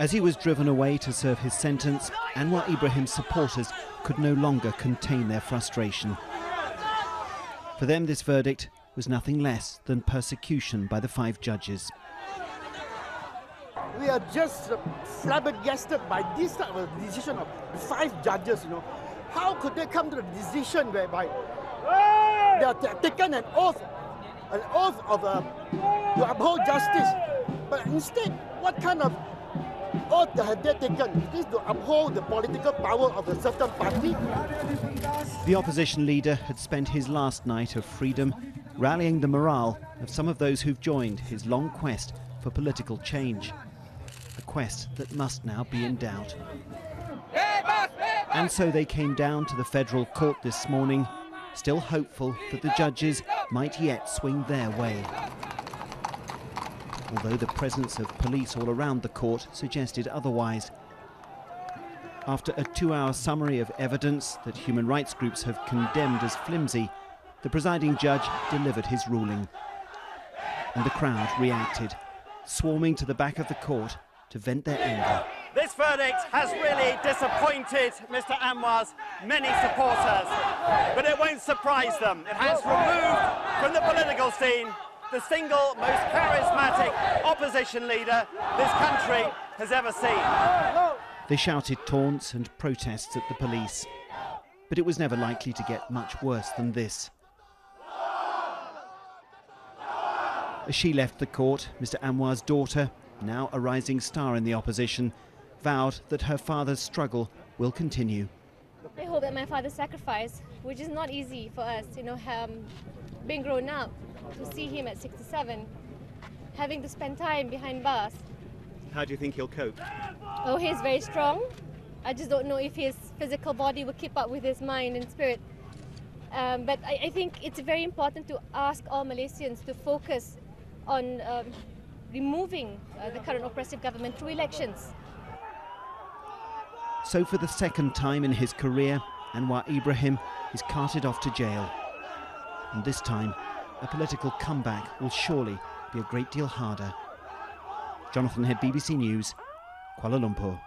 As he was driven away to serve his sentence, Anwar Ibrahim's supporters could no longer contain their frustration. For them, this verdict was nothing less than persecution by the 5 judges. We are just flabbergasted by this type of decision of 5 judges, How could they come to the decision whereby they are taken an oath to uphold justice? But instead, what kind of oath have they taken? It is to uphold the political power of a certain party. The opposition leader had spent his last night of freedom rallying the morale of some of those who've joined his long quest for political change. A quest that must now be in doubt. And so they came down to the federal court this morning, still hopeful that the judges might yet swing their way. Although the presence of police all around the court suggested otherwise. After a 2-hour summary of evidence that human rights groups have condemned as flimsy, the presiding judge delivered his ruling. And the crowd reacted, swarming to the back of the court to vent their anger. This verdict has really disappointed Mr. Anwar's many supporters, but it won't surprise them. It has removed from the political scene the single most charismatic opposition leader this country has ever seen. They shouted taunts and protests at the police, but it was never likely to get much worse than this. As she left the court, Mr. Anwar's daughter, now a rising star in the opposition, vowed that her father's struggle will continue. I hope that my father's sacrifice, which is not easy for us, being grown up, to see him at 67, having to spend time behind bars. How do you think he'll cope? Oh, he's very strong. I just don't know if his physical body will keep up with his mind and spirit. But I think it's very important to ask all Malaysians to focus on removing the current oppressive government through elections. So for the second time in his career, Anwar Ibrahim is carted off to jail. And this time, a political comeback will surely be a great deal harder. Jonathan Head, BBC News, Kuala Lumpur.